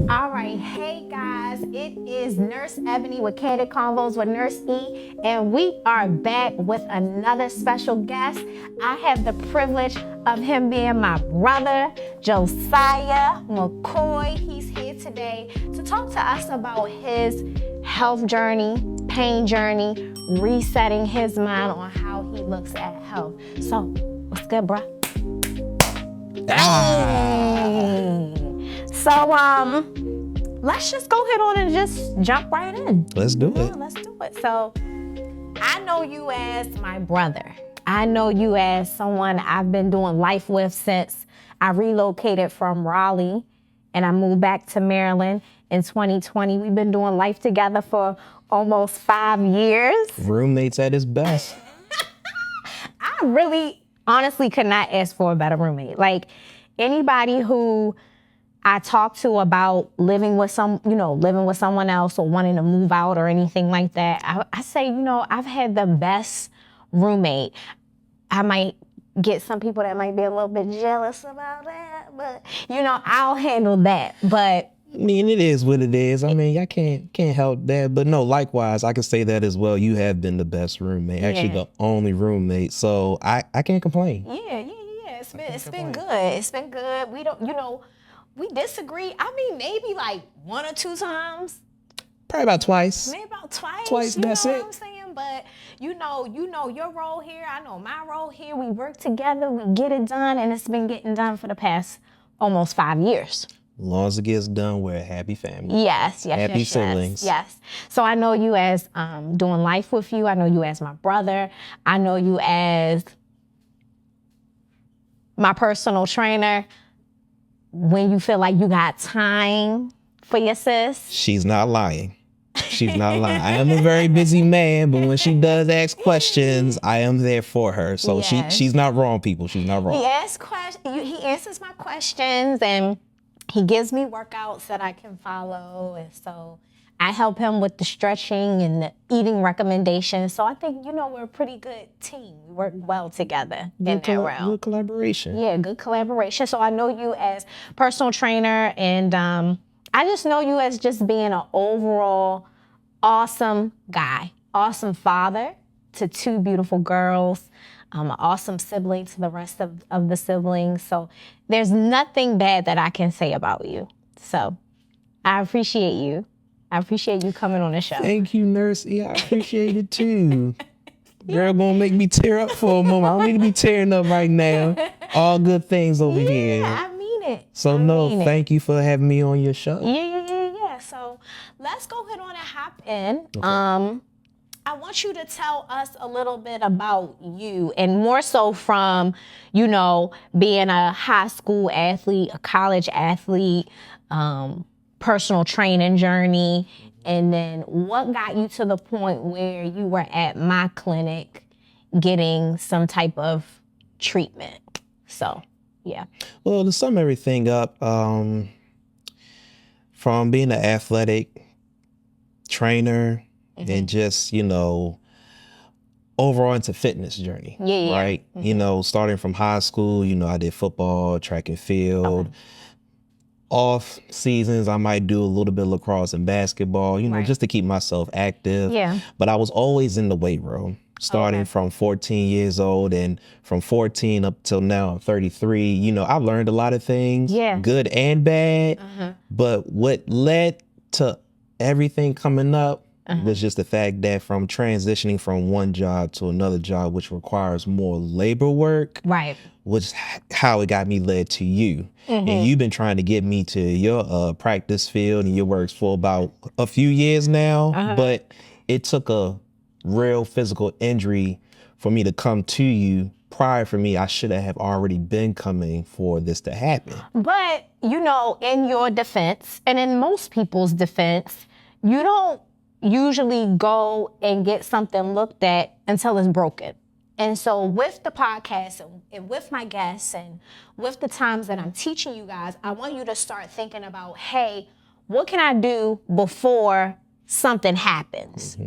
All right, hey guys, it is Nurse Ebony with Candid Convos with Nurse E, and we are back with another special guest. I have the privilege of him being my brother, Josiah McCoy. He's here today to talk to us about his health journey, pain journey, resetting his mind on how he looks at health. So, what's good, bruh? So, let's just go ahead on and just jump right in. Let's do it. Let's do it. So, I know you as my brother. I know you as someone I've been doing life with since I relocated from Raleigh and I moved back to Maryland in 2020. We've been doing life together for almost 5 years. Roommates at his best. I really honestly could not ask for a better roommate. Like anybody who I talk to about living with someone else or wanting to move out or anything like that, I say, I've had the best roommate. I might get some people that might be a little bit jealous about that, but I'll handle that. But I mean, it is what it is. I mean, I can't help that. But no, likewise, I can say that as well. You have been the best roommate, actually the only roommate. So I can't complain. Yeah. It's been good. It's been good. We don't, we disagree. I mean, maybe like 1 or 2 times. Probably about twice. Maybe about twice. Twice, that's know it. What I'm saying? But you know your role here. I know my role here. We work together. We get it done, and it's been getting done for the past almost 5 years. As long as it gets done, we're a happy family. Yes. Happy siblings. Yes. So I know you as doing life with you. I know you as my brother. I know you as my personal trainer. When you feel like you got time for your sis. She's not lying. She's not lying. I am a very busy man, but when she does ask questions, I am there for her. So Yes. she's not wrong, people. She's not wrong. He asks questions. He answers my questions, and he gives me workouts that I can follow. And so I help him with the stretching and the eating recommendations. So I think, we're a pretty good team. We work well together in that realm. Good collaboration. Yeah, good collaboration. So I know you as personal trainer, and I just know you as just being an overall awesome guy, awesome father to 2 beautiful girls, an awesome sibling to the rest of the siblings. So there's nothing bad that I can say about you. So I appreciate you. I appreciate you coming on the show. Thank you, Nurse E. I appreciate it too. Girl gonna make me tear up for a moment. I don't need to be tearing up right now. All good things over here. Yeah, I mean it. So thank you for having me on your show. Yeah. So let's go ahead on and hop in. Okay. I want you to tell us a little bit about you, and more so from, being a high school athlete, a college athlete, personal training journey, and then what got you to the point where you were at my clinic getting some type of treatment. So, yeah. Well, to sum everything up, from being an athletic trainer and just, overall into fitness journey. Yeah. Right? Starting from high school, I did football, track and field. Okay. Off seasons, I might do a little bit of lacrosse and basketball, just to keep myself active. Yeah. But I was always in the weight room, starting from 14 years old, and from 14 up till now, I'm 33. I've learned a lot of things, good and bad. But what led to everything coming up was just the fact that from transitioning from one job to another job, which requires more labor work, right, was how it got me led to you. And you've been trying to get me to your practice field and your works for about a few years now, but it took a real physical injury for me to come to you. Prior for me, I should have already been coming for this to happen. But, in your defense, and in most people's defense, you don't usually go and get something looked at until it's broken. And so with the podcast and with my guests and with the times that I'm teaching you guys, I want you to start thinking about, hey, what can I do before something happens?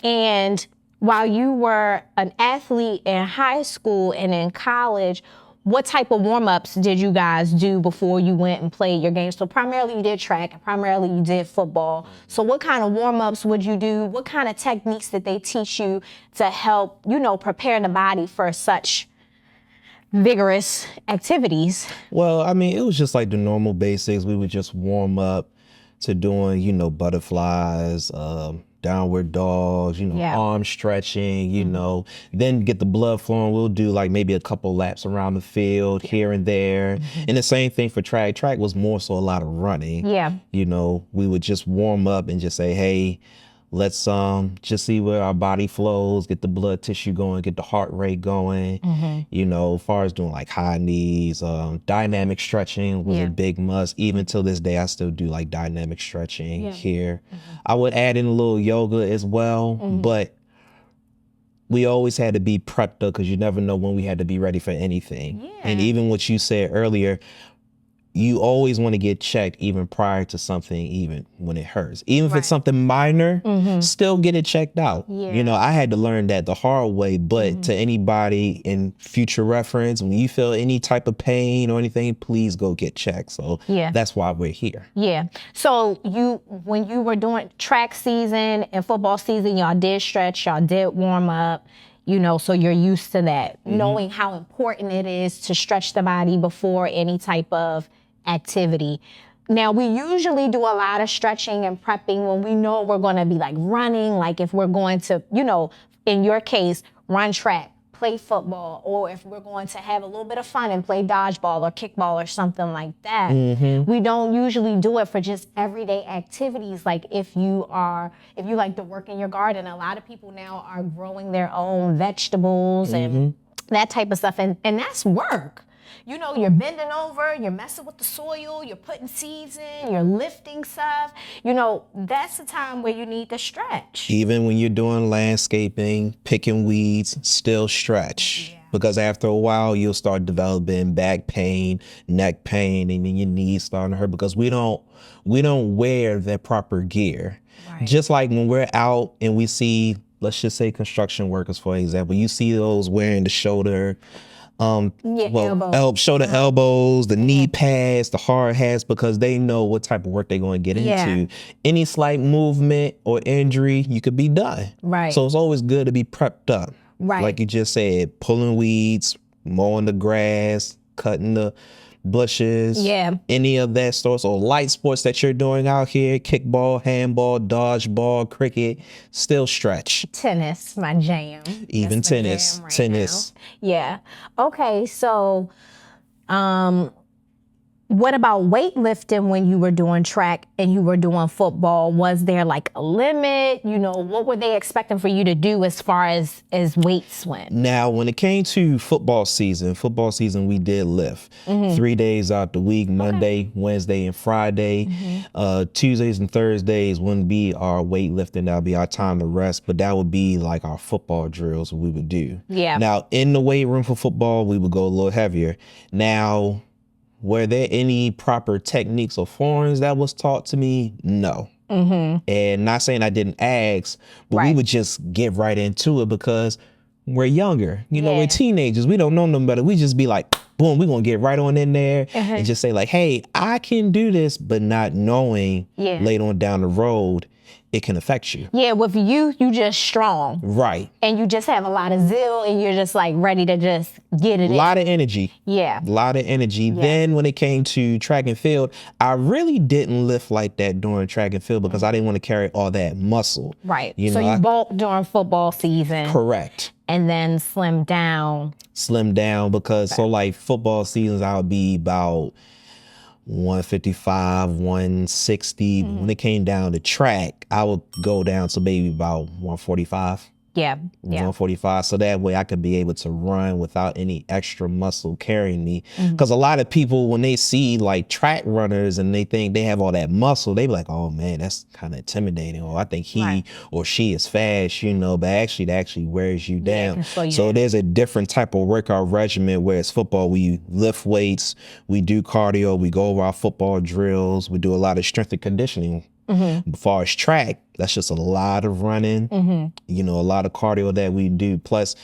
And while you were an athlete in high school and in college, what type of warm-ups did you guys do before you went and played your game? So primarily you did track and primarily you did football. So what kind of warm-ups would you do? What kind of techniques did they teach you to help, prepare the body for such vigorous activities? Well, I mean, it was just like the normal basics. We would just warm up to doing, butterflies, downward dogs, arm stretching, then get the blood flowing. We'll do like maybe a couple laps around the field here and there. And the same thing for track. Track was more so a lot of running. Yeah. We would just warm up and just say, hey, let's just see where our body flows, get the blood tissue going, get the heart rate going. As far as doing like high knees, dynamic stretching was a big must. Even till this day, I still do like dynamic stretching here. I would add in a little yoga as well, but we always had to be prepped up because you never know when we had to be ready for anything. Yeah. And even what you said earlier, you always want to get checked even prior to something, even when it hurts. Even if it's something minor, still get it checked out. Yeah. I had to learn that the hard way, but to anybody in future reference, when you feel any type of pain or anything, please go get checked. So that's why we're here. Yeah. So when you were doing track season and football season, y'all did stretch, y'all did warm up. So you're used to that, knowing how important it is to stretch the body before any type of activity. Now, we usually do a lot of stretching and prepping when we know we're going to be like running, like if we're going to, in your case, run track, play football, or if we're going to have a little bit of fun and play dodgeball or kickball or something like that. We don't usually do it for just everyday activities. Like if you like to work in your garden, a lot of people now are growing their own vegetables and that type of stuff. And that's work. You're bending over, you're messing with the soil, you're putting seeds in, you're lifting stuff. That's the time where you need to stretch. Even when you're doing landscaping, picking weeds, still stretch. Yeah. Because after a while, you'll start developing back pain, neck pain, and then your knees starting to hurt because we don't wear the proper gear. Right. Just like when we're out and we see, let's just say construction workers, for example, you see those wearing the shoulder shoulder elbows, the knee pads, the hard hats, because they know what type of work they're going to get into. Any slight movement or injury, you could be done. Right. So it's always good to be prepped up. Right. Like you just said, pulling weeds, mowing the grass, cutting the bushes, any of that sort. So light sports that you're doing out here, kickball, handball, dodgeball, cricket, still stretch. Tennis, my jam. Even tennis. Tennis. Now. Yeah. Okay, so what about weightlifting when you were doing track and you were doing football? Was there like a limit? What were they expecting for you to do as far as weights went? Now, when it came to football season, we did lift 3 days out the week, Monday, Wednesday, and Friday. Tuesdays and Thursdays wouldn't be our weightlifting. That would be our time to rest, but that would be like our football drills we would do. Yeah. Now, in the weight room for football, we would go a little heavier. Now, were there any proper techniques or forms that was taught to me? No. And not saying I didn't ask, but we would just get right into it because we're younger. We're teenagers. We don't know no better. We just be like, boom, we're going to get right on in there and just say like, hey, I can do this, but not knowing later on down the road, it can affect you. Yeah, with you just strong. Right. And you just have a lot of zeal and you're just like ready to just get it in. A lot of energy. Yeah. A lot of energy. Yeah. Then when it came to track and field, I really didn't lift like that during track and field because I didn't want to carry all that muscle. Right. So you bulked during football season. Correct. And then slimmed down. Because so like football seasons, I would be about 155, 160. When it came down to track, I would go down to maybe about 145. Yeah. 145. So that way I could be able to run without any extra muscle carrying me. Because a lot of people, when they see like track runners and they think they have all that muscle, they be like, oh man, that's kind of intimidating. Or I think he or she is fast, but actually that actually wears you down. So there's a different type of workout regimen, whereas football, we lift weights, we do cardio, we go over our football drills, we do a lot of strength and conditioning. As far as track, that's just a lot of running, a lot of cardio that we do. Plus,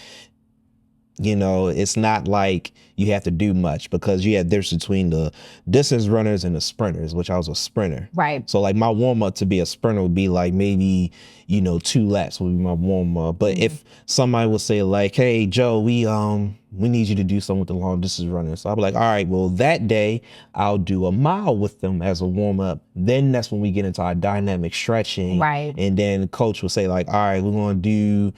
You know, it's not like you have to do much because you have difference between the distance runners and the sprinters, which I was a sprinter. Right. So like my warm up to be a sprinter would be like maybe, 2 laps would be my warm up. But if somebody would say like, hey, Joe, we need you to do something with the long distance runners. So I'll be like, all right, well, that day I'll do a mile with them as a warm up. Then that's when we get into our dynamic stretching. Right. And then the coach will say like, all right, we're going to do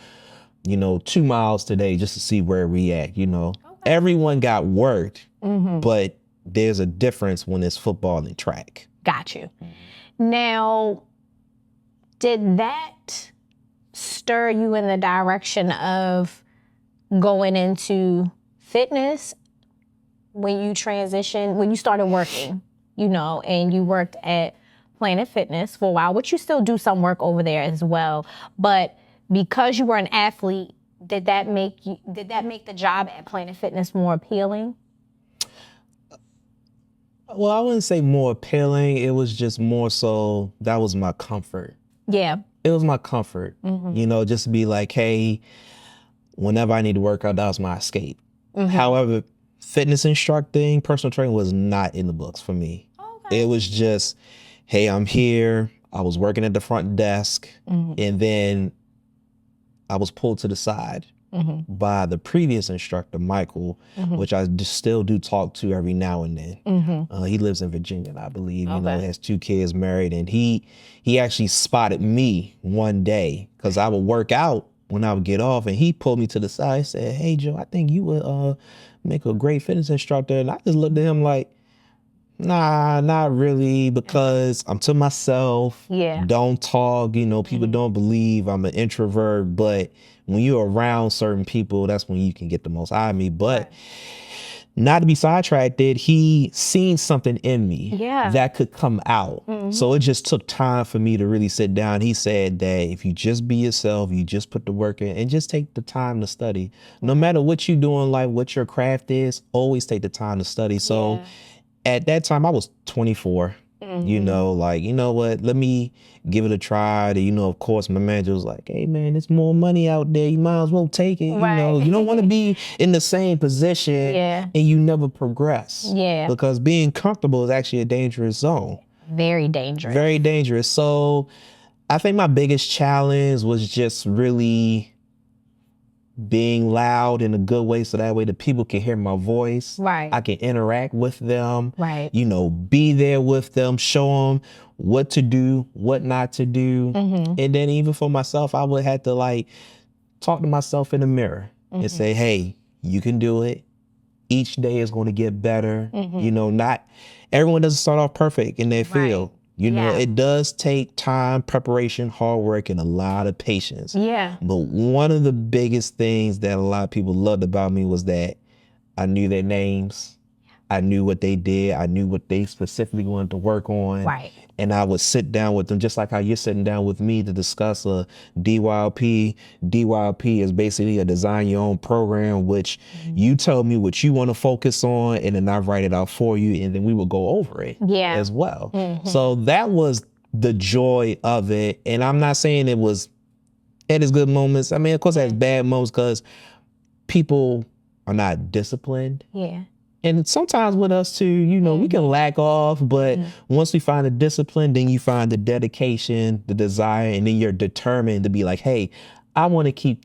2 miles today just to see where we at, Okay. Everyone got worked, but there's a difference when it's football and track. Got you. Now, did that stir you in the direction of going into fitness when you transitioned, when you started working, and you worked at Planet Fitness for a while, which you still do some work over there as well, but because you were an athlete, did that make the job at Planet Fitness more appealing? Well, I wouldn't say more appealing. It was just more so that was my comfort. Yeah. It was my comfort, just to be like, hey, whenever I need to work out, that was my escape. However, fitness instructing, personal training was not in the books for me. Okay. It was just, hey, I'm here. I was working at the front desk, and then I was pulled to the side by the previous instructor, Michael, which I still do talk to every now and then. He lives in Virginia, I believe. He has 2 kids, married, and he actually spotted me one day because I would work out when I would get off, and he pulled me to the side and said, hey, Joe, I think you would make a great fitness instructor. And I just looked at him like, nah, not really, because I'm to myself. Yeah. Don't talk. People don't believe I'm an introvert. But when you're around certain people, that's when you can get the most out of me. But not to be sidetracked, he seen something in me that could come out. So it just took time for me to really sit down. He said that if you just be yourself, you just put the work in and just take the time to study. No matter what you're doing, like what your craft is, always take the time to study. So at that time, I was 24, what, let me give it a try. Of course, my manager was like, hey, man, there's more money out there. You might as well take it. You don't want to be in the same position and you never progress. Yeah. Because being comfortable is actually a dangerous zone. Very dangerous. Very dangerous. So I think my biggest challenge was just really being loud in a good way so that way the people can hear my voice. Right. I can interact with them. Right. Be there with them, show them what to do, what not to do. And then even for myself, I would have to talk to myself in the mirror and say, hey, you can do it. Each day is going to get better. Not everyone doesn't start off perfect in their field. It does take time, preparation, hard work, and a lot of patience. Yeah. But one of the biggest things that a lot of people loved about me was that I knew their names. I knew what they did. I knew what they specifically wanted to work on. Right. And I would sit down with them just like how you're sitting down with me to discuss a DYLP. DYLP is basically a design your own program, which you tell me what you want to focus on, and then I write it out for you, and then we will go over it as well. So that was the joy of it. And I'm not saying it had its good moments. I mean, of course, it has bad moments because people are not disciplined. Yeah. And sometimes with us too, we can lack off, but once we find the discipline, then you find the dedication, the desire, and then you're determined to be like, hey, I want to keep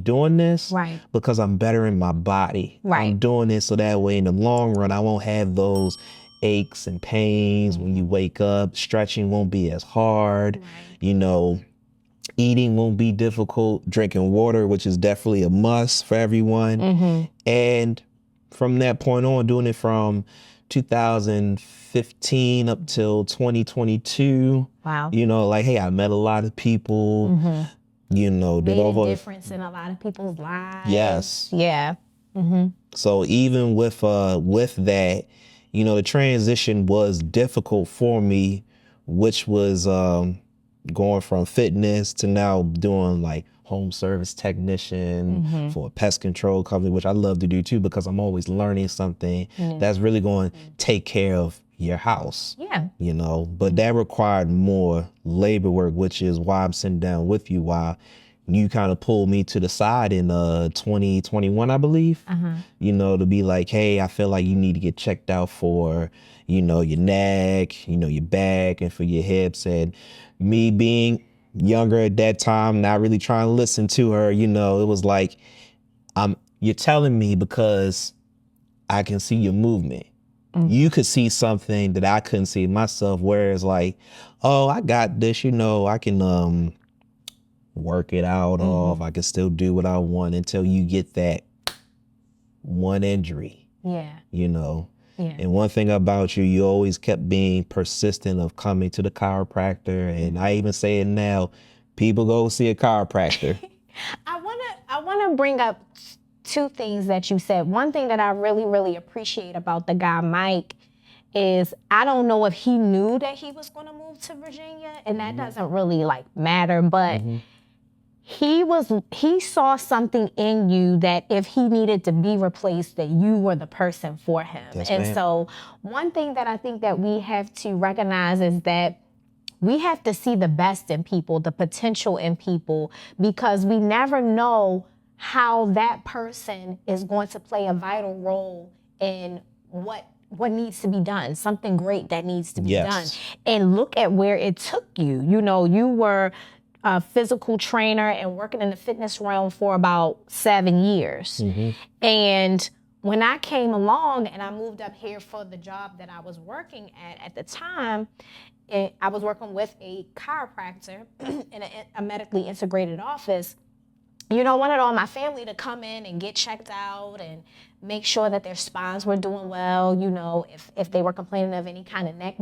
doing this because I'm bettering my body. I'm doing this so that way in the long run, I won't have those aches and pains when you wake up. Stretching won't be as hard, eating won't be difficult, drinking water, which is definitely a must for everyone. And from that point on, doing it from 2015 up till 2022. Wow. Hey, I met a lot of people, did made a difference in a lot of people's lives. Yes. Yeah. So even with that, the transition was difficult for me, which was going from fitness to now doing home service technician for a pest control company, which I love to do too, because I'm always learning something that's really going to take care of your house. Yeah. But that required more labor work, which is why I'm sitting down with you, why you kind of pulled me to the side in 2021, I believe, you know, to be like, hey, I feel like you need to get checked out for, you know, your neck, you know, your back, and for your hips. And me being younger at that time, not really trying to listen to her, you know, it was like, you're telling me because I can see your movement. You could see something that I couldn't see myself, whereas like, oh, I got this, you know, I can work it out off. I can still do what I want until you get that one injury. Yeah. You know? Yeah. And one thing about you, you always kept being persistent of coming to the chiropractor. And I even say it now, people go see a chiropractor. I wanna bring up two things that you said. One thing that I really, really appreciate about the guy Mike is I don't know if he knew that he was gonna move to Virginia, and that doesn't really like matter, but he saw something in you that if he needed to be replaced, that you were the person for him. Yes, and ma'am. So one thing that I think that we have to recognize is that we have to see the best in people, the potential in people, because we never know how that person is going to play a vital role in what needs to be done, something great that needs to be done. And look at where it took you. You know, you were a physical trainer and working in the fitness realm for about 7 years. And when I came along and I moved up here for the job that I was working at the time, I was working with a chiropractor in a medically integrated office. You know, wanted all my family to come in and get checked out and make sure that their spines were doing well. You know, if they were complaining of any kind of neck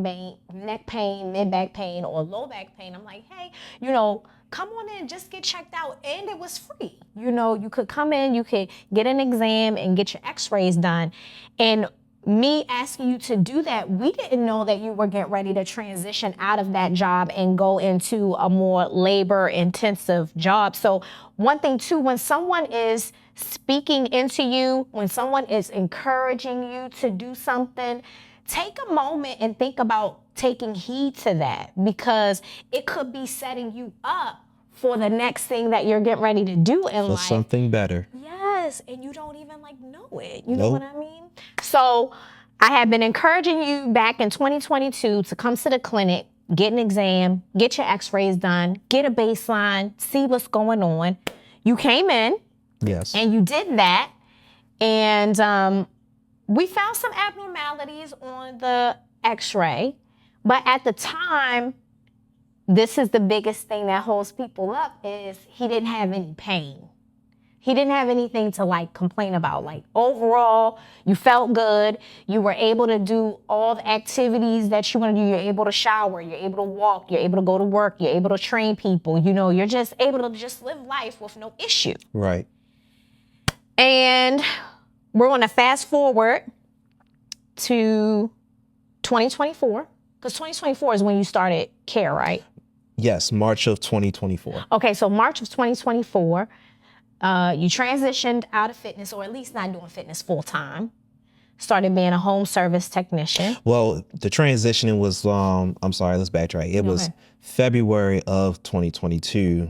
pain, mid-back pain, or low back pain, I'm like, hey, you know, come on in, just get checked out. And it was free. You know, you could come in, you could get an exam and get your x-rays done. And me asking you to do that, we didn't know that you were getting ready to transition out of that job and go into a more labor-intensive job. So one thing too, when someone is speaking into you, when someone is encouraging you to do something, take a moment and think about taking heed to that, because it could be setting you up for the next thing that you're getting ready to do in life. For something better. Yes, and you don't even like know it. You know what I mean? So I have been encouraging you back in 2022 to come to the clinic, get an exam, get your x-rays done, get a baseline, see what's going on. You came in. Yes. And you did that. And we found some abnormalities on the x-ray. But at the time, this is the biggest thing that holds people up, is he didn't have any pain. He didn't have anything to like complain about. Like overall, you felt good. You were able to do all the activities that you want to do. You're able to shower. You're able to walk. You're able to go to work. You're able to train people. You know, you're just able to just live life with no issue. Right. And we're going to fast forward to 2024, because 2024 is when you started care, right? Yes, March of 2024. Okay, so March of 2024, you transitioned out of fitness, or at least not doing fitness full time. Started being a home service technician. Well, the transitioning was, I'm sorry, let's backtrack. It was February of 2022,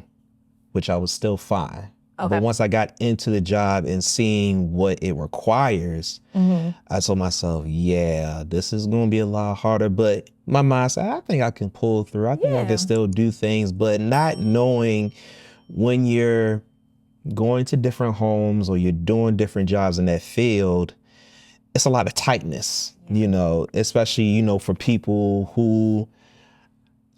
which I was still fine. Okay. But once I got into the job and seeing what it requires, I told myself, yeah, this is going to be a lot harder. But my mind said, I think I can pull through. I think I can still do things. But not knowing when you're going to different homes or you're doing different jobs in that field, it's a lot of tightness, you know, especially, you know, for people who,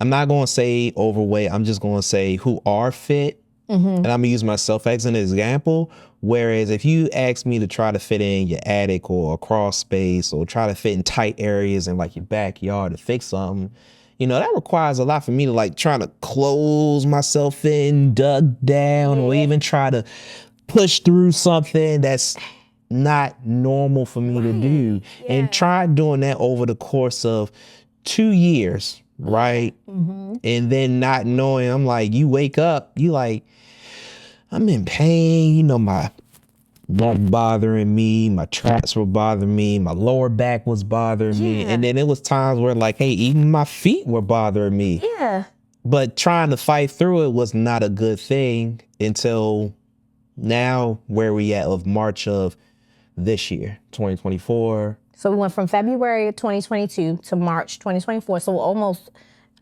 I'm not going to say overweight, I'm just going to say who are fit. And I'm gonna use myself as an example. Whereas if you ask me to try to fit in your attic or a crawl space, or try to fit in tight areas in like your backyard to fix something, you know, that requires a lot for me to like try to close myself in, duck down, or even try to push through something that's not normal for me to do. And try doing that over the course of 2 years, right? And then not knowing, I'm like, you wake up, you like, I'm in pain, you know, my neck bothering me, my traps were bothering me, my lower back was bothering me. And then it was times where like, hey, even my feet were bothering me. But trying to fight through it was not a good thing until now, where we at of March of this year, 2024. So we went from February of 2022 to March 2024. So almost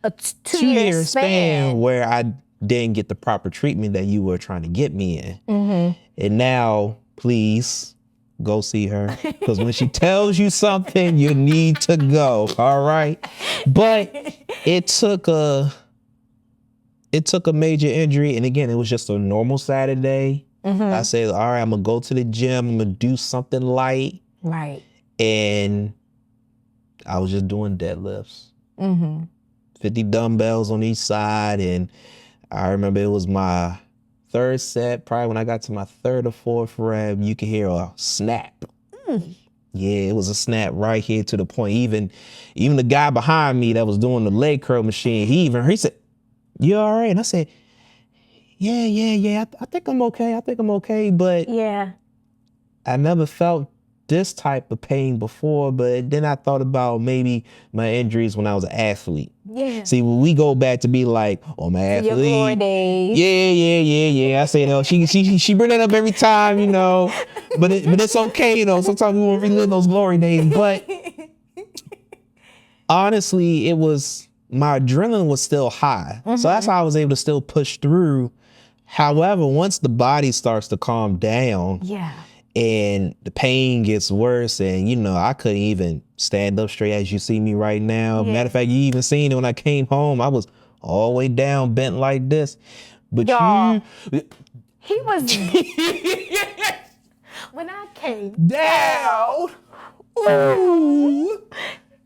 a 2-year span where I didn't get the proper treatment that you were trying to get me in. Mm-hmm. And now, please go see her, because when she tells you something, you need to go. All right. But it took a major injury. And again, it was just a normal Saturday. Mm-hmm. I said, all right, I'm going to go to the gym. I'm going to do something light. Right. And I was just doing deadlifts. Mm-hmm. 50 dumbbells on each side. And I remember it was my third set. Probably when I got to my third or fourth rep, you could hear a snap. Mm. Yeah, it was a snap right here to the point. Even the guy behind me that was doing the leg curl machine, he said, "You all right?" And I said, yeah. I think I'm okay. But yeah, I never felt this type of pain before. But then I thought about maybe my injuries when I was an athlete. Yeah. See, when we go back to be like, oh, my athlete. Your glory days. Yeah. I say, you know, she bring that up every time, you know. But it's okay, you know. Sometimes we won't relive those glory days. But honestly, my adrenaline was still high. Mm-hmm. So that's how I was able to still push through. However, once the body starts to calm down, and the pain gets worse, and you know, I couldn't even stand up straight as you see me right now. Yeah. Matter of fact, you even seen it when I came home. I was all the way down, bent like this. But y'all, he was when I came down. Ooh.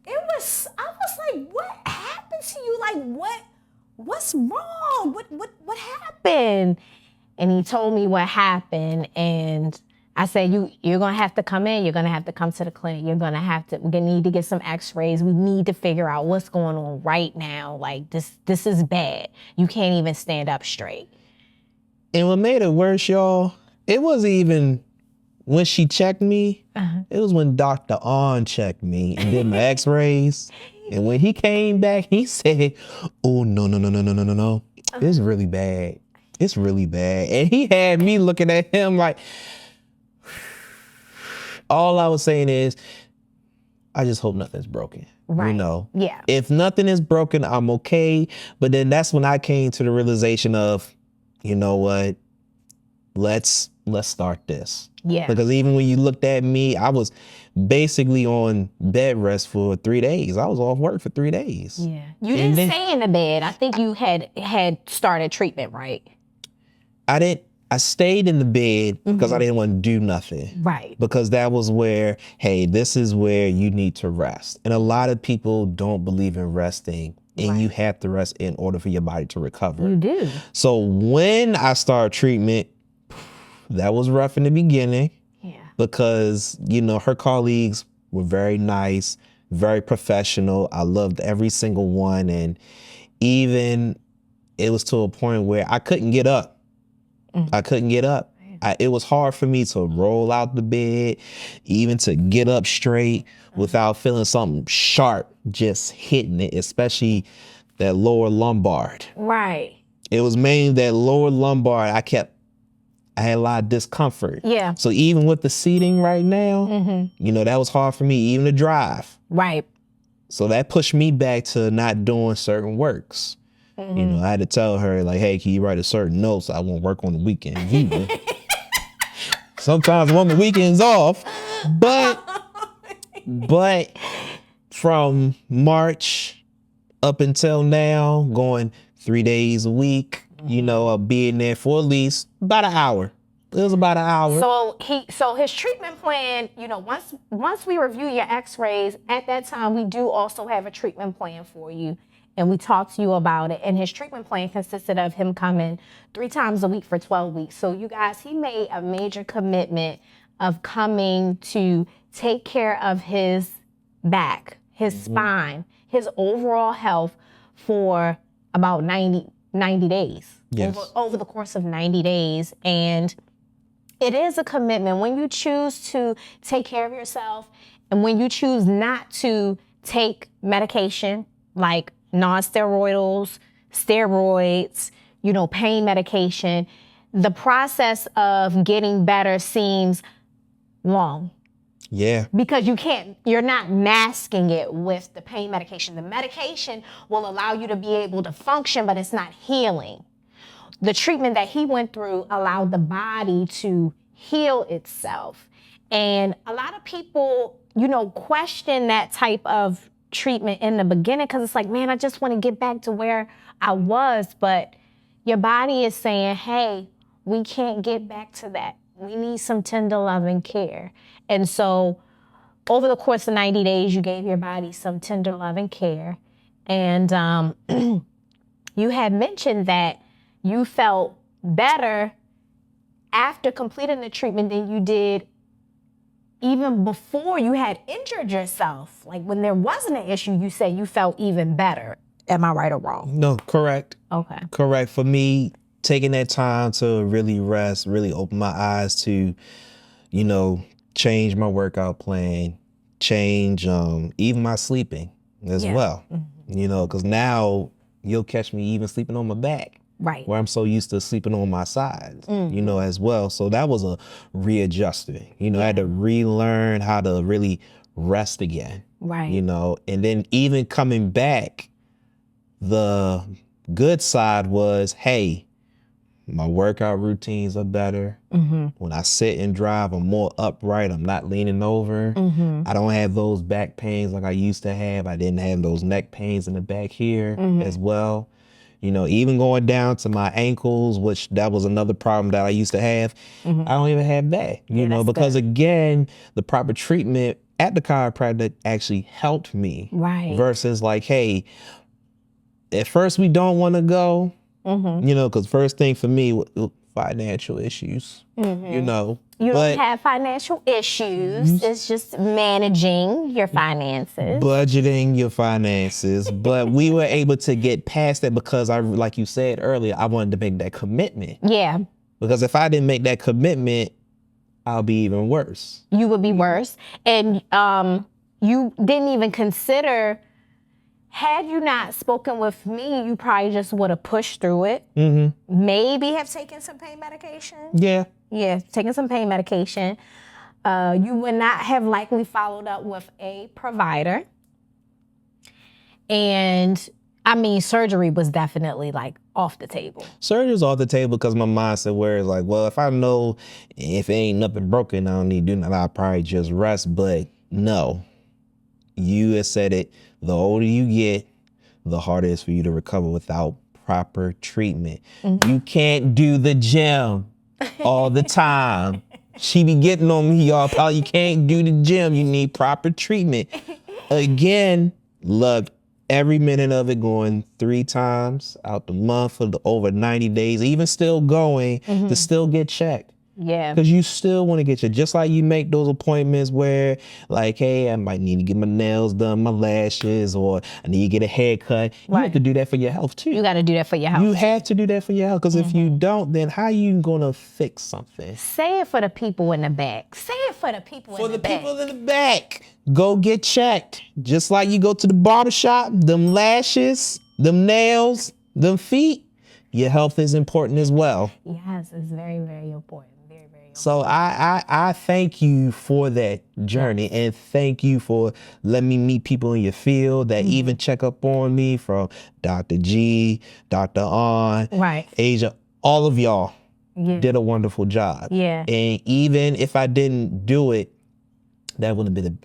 I was like, what happened to you? Like, what's wrong? What happened? And he told me what happened, and I said, you're going to have to come in. You're going to have to come to the clinic. We're going to need to get some x-rays. We need to figure out what's going on right now. Like, this is bad. You can't even stand up straight. And what made it worse, y'all, it wasn't even when she checked me. Uh-huh. It was when Dr. On checked me and did my x-rays. And when he came back, he said, oh, no. Uh-huh. It's really bad. It's really bad. And he had me looking at him like, all I was saying is, I just hope nothing's broken. Right. You know? Yeah. If nothing is broken, I'm okay. But then that's when I came to the realization of, you know what? Let's start this. Yeah. Because even when you looked at me, I was basically on bed rest for 3 days. I was off work for 3 days. Yeah. You didn't stay in the bed. I think you had started treatment, right? I stayed in the bed because I didn't want to do nothing. Right. Because that was where, hey, this is where you need to rest. And a lot of people don't believe in resting. And you have to rest in order for your body to recover. You do. So when I started treatment, that was rough in the beginning. Yeah. Because, you know, her colleagues were very nice, very professional. I loved every single one. And even it was to a point where I couldn't get up. I couldn't get up. It was hard for me to roll out the bed, even to get up straight without feeling something sharp just hitting it, especially that lower lumbar. Right. It was mainly that lower lumbar. I had a lot of discomfort. Yeah. So even with the seating right now, you know, that was hard for me even to drive. Right. So that pushed me back to not doing certain works. You know, I had to tell her, like, hey, can you write a certain note so I won't work on the weekends either? Sometimes I want the weekends off. But from March up until now, going 3 days a week, you know, being there for at least about an hour. It was about an hour. So his treatment plan, you know, once we review your x-rays, at that time, we do also have a treatment plan for you. And we talked to you about it. And his treatment plan consisted of him coming 3 times a week for 12 weeks. So you guys, he made a major commitment of coming to take care of his back, his spine, his overall health for about 90 days. Yes. Over the course of 90 days. And it is a commitment. When you choose to take care of yourself and when you choose not to take medication like non-steroidals, steroids, pain medication, the process of getting better seems long. Yeah. Because you're not masking it with the pain medication. The medication will allow you to be able to function, but it's not healing. The treatment that he went through allowed the body to heal itself. And a lot of people, question that type of treatment in the beginning because it's like, man, I just want to get back to where I was. But your body is saying, hey, we can't get back to that. We need some tender loving care. And so over the course of 90 days, you gave your body some tender loving care. And you had mentioned that you felt better after completing the treatment than you did even before you had injured yourself. Like when there wasn't an issue, you said you felt even better. Am I right or wrong? No, correct. Okay. Correct. For me, taking that time to really rest, really open my eyes to, change my workout plan, change even my sleeping as well. Mm-hmm. Because now you'll catch me even sleeping on my back. Right. Where I'm so used to sleeping on my sides, as well. So that was a readjustment. I had to relearn how to really rest again. Right. And then even coming back, the good side was, hey, my workout routines are better. Mm-hmm. When I sit and drive, I'm more upright. I'm not leaning over. Mm-hmm. I don't have those back pains like I used to have. I didn't have those neck pains in the back here as well. Even going down to my ankles, which that was another problem that I used to have. Mm-hmm. I don't even have that, because good. Again, the proper treatment at the chiropractor actually helped me. Right. Versus like, hey, at first we don't want to go, because first thing for me, financial issues, You don't have financial issues. It's just managing your finances. Budgeting your finances. But we were able to get past that because like you said earlier, I wanted to make that commitment. Yeah. Because if I didn't make that commitment, I'll be even worse. You would be worse. And you didn't even consider, had you not spoken with me, you probably just would have pushed through it. Mm-hmm. Maybe have taken some pain medication. Yeah. Yeah, taking some pain medication. You would not have likely followed up with a provider. And surgery was definitely like off the table. Surgery's off the table because my mindset where it's like, well, if I know if ain't nothing broken, I don't need to do nothing, I'll probably just rest. But no, you have said it. The older you get, the harder it is for you to recover without proper treatment. Mm-hmm. You can't do the gym all the time. She be getting on me, y'all. Pal, you can't do the gym. You need proper treatment. Again, loved every minute of it, going 3 times out the month for over 90 days, even still going to still get checked. Yeah. Because you still want to get your, just like you make those appointments where like, hey, I might need to get my nails done, my lashes, or I need to get a haircut. You have to do that for your health too. You got to do that for your health. You have to do that for your health, because if you don't, then how you going to fix something? Say it for the people in the back. Say it for the people in the back. For the people in the back. Go get checked. Just like you go to the barbershop, them lashes, them nails, them feet, your health is important as well. Yes, it's very, very important. So I thank you for that journey, and thank you for letting me meet people in your field that even check up on me, from Dr. G, Dr. On, Asia, all of y'all did a wonderful job. Yeah. And even if I didn't do it, that would have been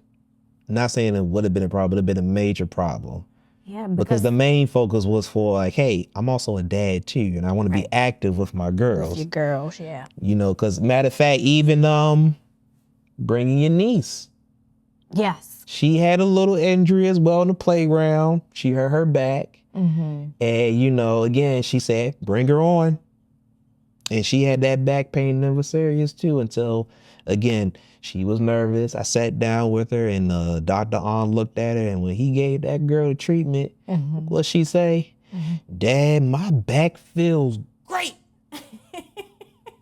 not saying it would have been a problem, it would have been a major problem. Yeah, because the main focus was for like, hey, I'm also a dad too, and I want to be active with my girls. With your girls, yeah. Because matter of fact, even bringing your niece. Yes. She had a little injury as well in the playground. She hurt her back. Mm-hmm. And, again, she said, bring her on. And she had that back pain that was serious too, until, again, she was nervous. I sat down with her, and Dr. On looked at her, and when he gave that girl the treatment, what'd she say? Dad, my back feels great.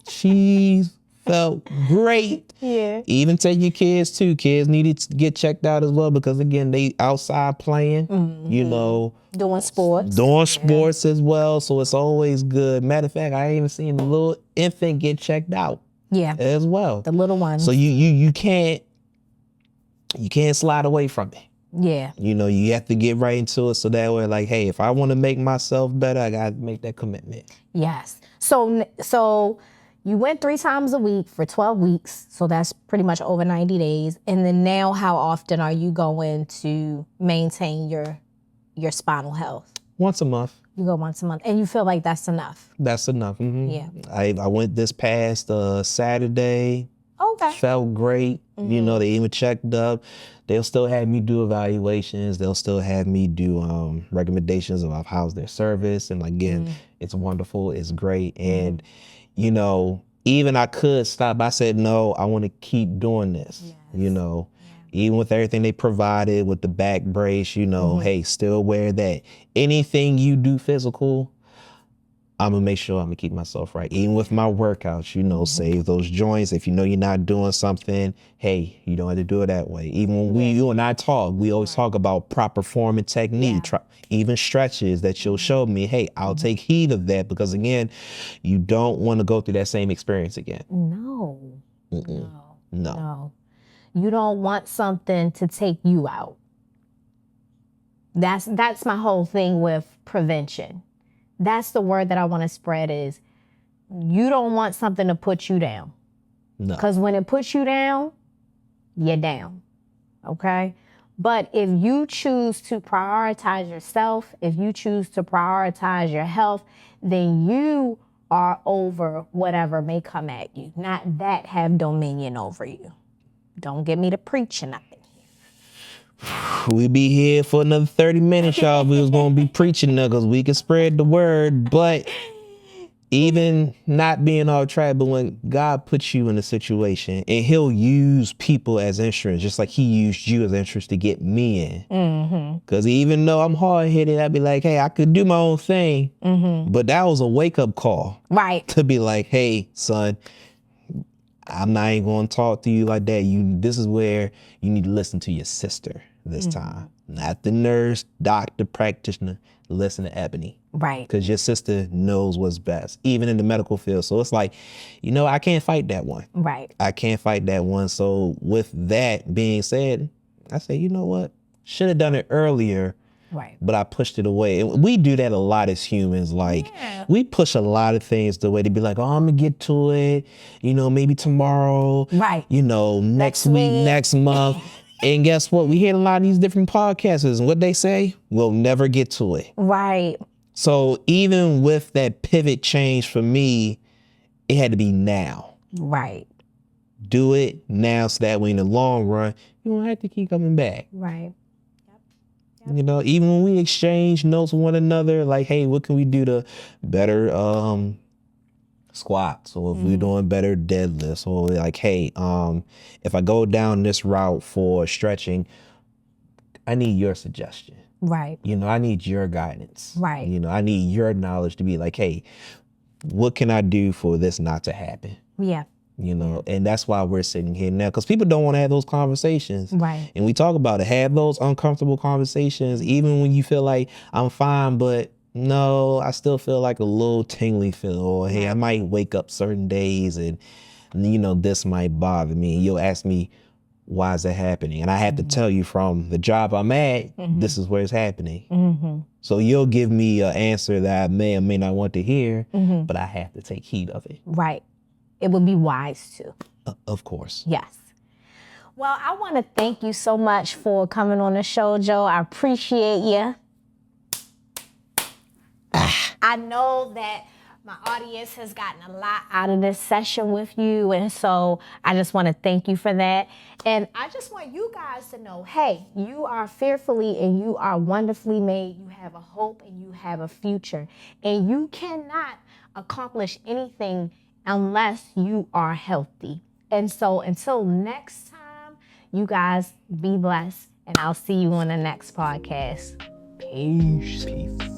She's Felt great. Yeah. Even take your kids too. Kids needed to get checked out as well because again, they outside playing, you know. Doing sports. Doing sports as well. So it's always good. Matter of fact, I ain't even seen the little infant get checked out. Yeah. As well. The little ones. So you can't slide away from it. Yeah. You know, you have to get right into it so that way, like, hey, if I want to make myself better, I got to make that commitment. Yes. So you went 3 times a week for 12 weeks. So that's pretty much over 90 days. And then now how often are you going to maintain your spinal health? Once a month. You go once a month. And you feel like that's enough? That's enough. Mm-hmm. Yeah. I went this past Saturday. Okay. Felt great. You know, they even checked up. They'll still have me do evaluations. They'll still have me do recommendations of how's their service. And again, it's wonderful. It's great. And, you know, even I could stop. I said, no, I want to keep doing this, you know. Even with everything they provided with the back brace, you know, hey, still wear that. Anything you do physical, I'm going to make sure I'm going to keep myself right. Even with my workouts, you know, save those joints. If you know you're not doing something, hey, you don't have to do it that way. Even when you and I talk, we always talk about proper form and technique, even stretches that you'll show me, hey, I'll take heed of that because, again, you don't want to go through that same experience again. No. No. You don't want something to take you out. That's my whole thing with prevention. That's the word that I want to spread is you don't want something to put you down. No. Because when it puts you down, you're down. Okay? But if you choose to prioritize yourself, if you choose to prioritize your health, then you are over whatever may come at you. Not that have dominion over you. Don't get me to preach nothing. We be here for another 30 minutes, y'all. We was going to be preaching now because we can spread the word. But even not being off track, but when God puts you in a situation and he'll use people as instruments, just like he used you as instruments to get me in. Because even though I'm hard-headed, I'd be like, hey, I could do my own thing. But that was a wake-up call. Right. To be like, hey, son, I'm not even going to talk to you like that. This is where you need to listen to your sister this time. Not the nurse, doctor, practitioner. Listen to Ebony. Right. Because your sister knows what's best, even in the medical field. So it's like, you know, I can't fight that one. Right. I can't fight that one. So with that being said, I say, you know what? Should have done it earlier. Right. But I pushed it away. And we do that a lot as humans. Like, we push a lot of things the way to be like, oh, I'm going to get to it. You know, maybe tomorrow. Right. You know, next week, next month. And guess what? We hear a lot of these different podcasters. And what they say, we'll never get to it. Right. So even with that pivot change for me, it had to be now. Right. Do it now so that way in the long run, you don't have to keep coming back. Right. You know, even when we exchange notes with one another, like, hey, what can we do to better squats, or if we're doing better deadlifts, or like, hey, if I go down this route for stretching, I need your suggestion. Right. You know, I need your guidance. Right. You know, I need your knowledge to be like, hey, what can I do for this not to happen? Yeah. You know, and that's why we're sitting here now, because people don't want to have those conversations. Right. And we talk about it, have those uncomfortable conversations, even when you feel like I'm fine, but no, I still feel like a little tingly feel, or hey, I might wake up certain days and, you know, this might bother me. And you'll ask me, why is that happening? And I have to tell you from the job I'm at, this is where it's happening. So you'll give me an answer that I may or may not want to hear, but I have to take heed of it. Right. It would be wise to. Of course. Yes. Well, I want to thank you so much for coming on the show, Joe. I appreciate you. I know that my audience has gotten a lot out of this session with you, and so I just want to thank you for that. And I just want you guys to know, hey, you are fearfully and you are wonderfully made. You have a hope and you have a future. And you cannot accomplish anything unless you are healthy. And so until next time, you guys be blessed, and I'll see you on the next podcast. Peace. Peace.